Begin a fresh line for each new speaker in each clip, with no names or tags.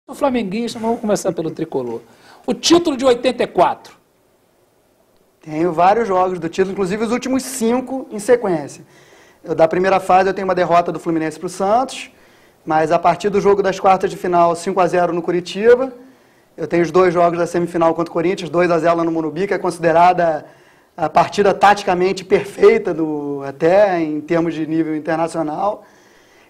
Sou flamenguista, mas vamos começar pelo tricolor. O título de 84.
Tenho vários jogos do título, inclusive os últimos 5 em sequência. Da primeira fase eu tenho uma derrota do Fluminense para o Santos, mas a partir do jogo das quartas de final, 5-0 no Curitiba. Eu tenho os 2 jogos da semifinal contra o Corinthians, 2-0 lá no Morumbi, que é considerada a partida taticamente perfeita, até em termos de nível internacional.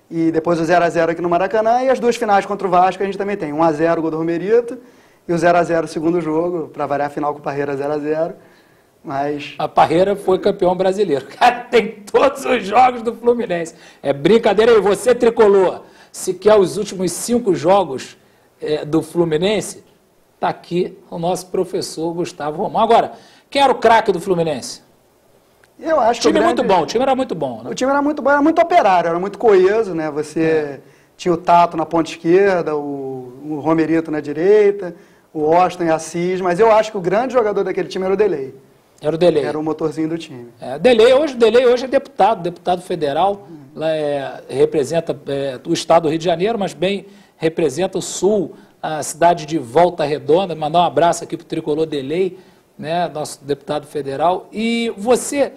E depois o 0-0 aqui no Maracanã, e as 2 finais contra o Vasco a gente também tem. 1-0 gol do Romerito, e o 0-0 segundo jogo, para variar a final com o Parreira 0-0. Mas...
A Parreira foi campeão brasileiro. Cara, tem todos os jogos do Fluminense. É brincadeira aí, você tricolor. Se quer os últimos 5 jogos do Fluminense, tá aqui o nosso professor Gustavo Romão. Agora, quem era o craque do Fluminense?
Eu acho que
o time muito bom, o time era muito bom, né?
O time era muito bom, era muito operário, era muito coeso, né? Você tinha o Tato na ponta esquerda, o Romerito na direita, o Austin e Assis, mas eu acho que o grande jogador daquele time era o Delay.
Era o Delay.
Era o motorzinho do time.
O Delay hoje é deputado federal, representa o estado do Rio de Janeiro, mas bem representa o sul, a cidade de Volta Redonda. Mandar um abraço aqui para o tricolor Delay, né, nosso deputado federal. E você,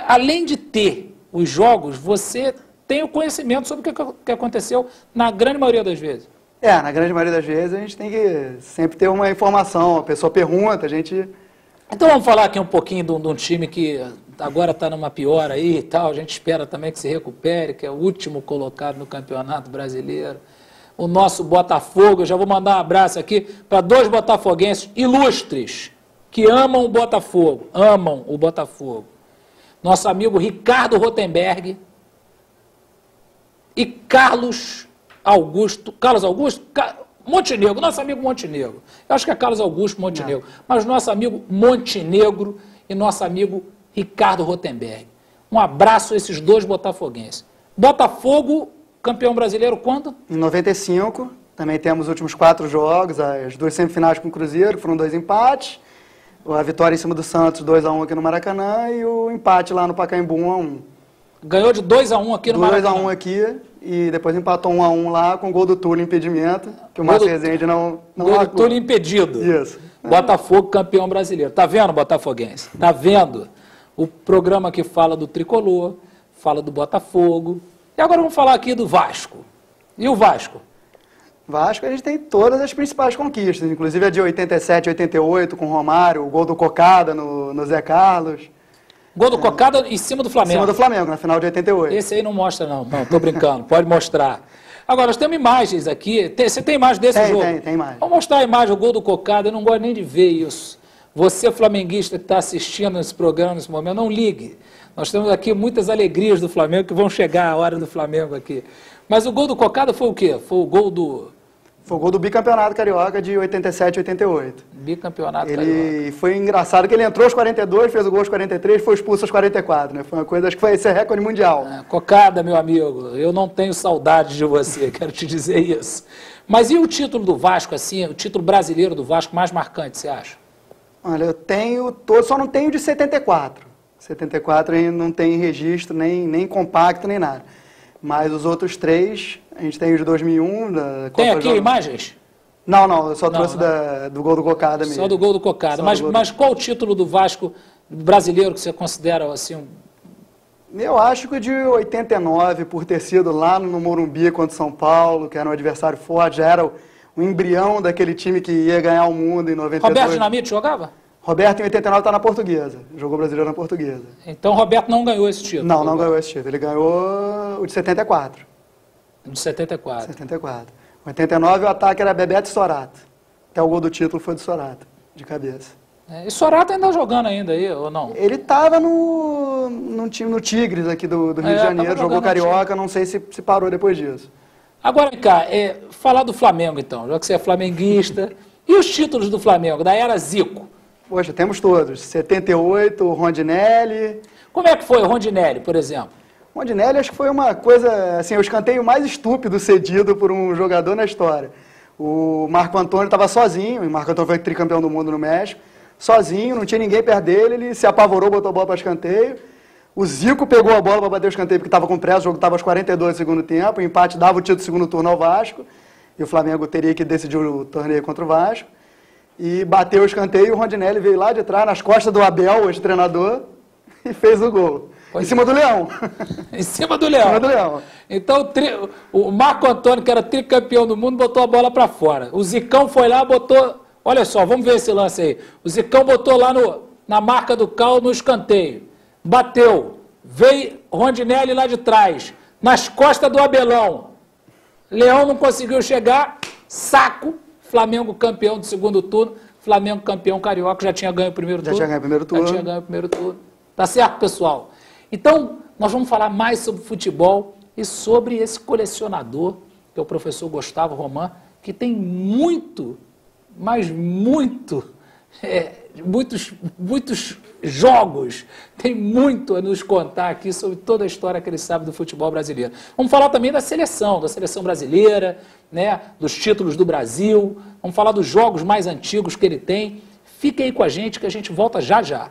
além de ter os jogos, você tem o conhecimento sobre o que aconteceu na grande maioria das vezes.
Na grande maioria das vezes a gente tem que sempre ter uma informação, a pessoa pergunta, a gente...
Então vamos falar aqui um pouquinho de um time que agora está numa pior aí e tal, a gente espera também que se recupere, que é o último colocado no Campeonato Brasileiro. O nosso Botafogo, eu já vou mandar um abraço aqui para 2 botafoguenses ilustres, que amam o Botafogo, Nosso amigo Ricardo Rotenberg e Carlos Augusto, Montenegro, nosso amigo Montenegro. Eu acho que é Carlos Augusto Montenegro, mas nosso amigo Montenegro e nosso amigo Ricardo Rotenberg. Um abraço a esses 2 botafoguenses. Botafogo, campeão brasileiro quando?
Em 95, também temos os últimos 4 jogos, as 2 semifinais com o Cruzeiro, foram 2 empates, a vitória em cima do Santos, 2-1 aqui no Maracanã, e o empate lá no Pacaembu, 1-1.
Ganhou de 2-1 aqui no Maracanã.
2-1 aqui, e depois empatou 1-1 lá com o gol do Túlio impedimento, que o Márcio Rezende não
gol do Túlio impedido.
Isso.
Botafogo campeão brasileiro. Tá vendo, botafoguense? Tá vendo? O programa que fala do tricolor, fala do Botafogo. E agora vamos falar aqui do Vasco. E o Vasco?
Vasco, a gente tem todas as principais conquistas, inclusive a de 87, 88 com o Romário, o gol do Cocada no Zé Carlos.
Gol do Cocada em cima do Flamengo.
Em cima do Flamengo, na final de 88.
Esse aí não mostra não, tô brincando, pode mostrar. Agora, nós temos imagens aqui, você tem imagem desse jogo?
Tem imagem.
Vamos mostrar a imagem, o gol do Cocada, eu não gosto nem de ver isso. Você, flamenguista, que está assistindo esse programa nesse momento, não ligue. Nós temos aqui muitas alegrias do Flamengo, que vão chegar a hora do Flamengo aqui. Mas o gol do Cocada foi o quê? Foi o gol do...
Foi o gol do bicampeonato carioca de 87 e 88.
Bicampeonato
carioca. Foi engraçado que ele entrou aos 42, fez o gol aos 43, foi expulso aos 44, né? Foi uma coisa, acho que foi esse recorde mundial.
Cocada, meu amigo, eu não tenho saudade de você, quero te dizer isso. Mas e o título do Vasco, assim, o título brasileiro do Vasco mais marcante, você acha?
Olha, eu tenho todos, só não tenho de 74. 74 ainda não tem registro, nem compacto, nem nada. Mas os outros 3, a gente tem os de 2001.
Tem aqui imagens?
Não, eu só trouxe do gol do Cocada mesmo.
Só do gol do Cocada. Mas qual o título do Vasco brasileiro que você considera assim?
Eu acho que o de 89, por ter sido lá no Morumbi contra o São Paulo, que era um adversário forte, já era o embrião daquele time que ia ganhar o mundo em 92.
Roberto Dinamite jogava?
Roberto, em 89, está na Portuguesa. Jogou brasileiro na Portuguesa.
Então, Roberto não ganhou esse título?
Não ganhou esse título. Ele ganhou o de 74.
O de 74.
74. Em 89, o ataque era Bebeto e Sorato. Até o gol do título foi do Sorato, de cabeça.
E Sorato ainda jogando ainda aí, ou não?
Ele estava no time, no Tigres aqui do Rio de Janeiro, jogou Carioca, não sei se parou depois disso.
Agora, vem cá, falar do Flamengo, então, já que você é flamenguista. E os títulos do Flamengo, da era Zico?
Poxa, temos todos. 78, o Rondinelli.
Como é que foi o Rondinelli, por exemplo?
Rondinelli acho que foi uma coisa, assim, o escanteio mais estúpido cedido por um jogador na história. O Marco Antônio estava sozinho, o Marco Antônio foi tricampeão do mundo no México, sozinho, não tinha ninguém perto dele, ele se apavorou, botou a bola para escanteio. O Zico pegou a bola para bater o escanteio porque estava com pressa, o jogo estava aos 42 do segundo tempo, o empate dava o título do segundo turno ao Vasco, e o Flamengo teria que decidir o torneio contra o Vasco. E bateu o escanteio e o Rondinelli veio lá de trás, nas costas do Abel, o treinador, e fez o gol. Em cima do Leão.
Em cima do Leão.
Em cima do Leão.
Então o Marco Antônio, que era tricampeão do mundo, botou a bola para fora. O Zicão foi lá, botou... Olha só, vamos ver esse lance aí. O Zicão botou lá na marca do Cal, no escanteio. Bateu. Veio Rondinelli lá de trás, nas costas do Abelão. Leão não conseguiu chegar, saco. Flamengo campeão do segundo turno. Flamengo campeão carioca, já tinha ganho o primeiro turno.
Já tinha ganho o primeiro turno.
Já tinha ganho o primeiro turno. Tá certo, pessoal? Então, nós vamos falar mais sobre futebol e sobre esse colecionador, que é o professor Gustavo Roman, que tem muito, mas muitos jogos, tem muito a nos contar aqui sobre toda a história que ele sabe do futebol brasileiro. Vamos falar também da seleção brasileira, né, dos títulos do Brasil, vamos falar dos jogos mais antigos que ele tem. Fique aí com a gente que a gente volta já já.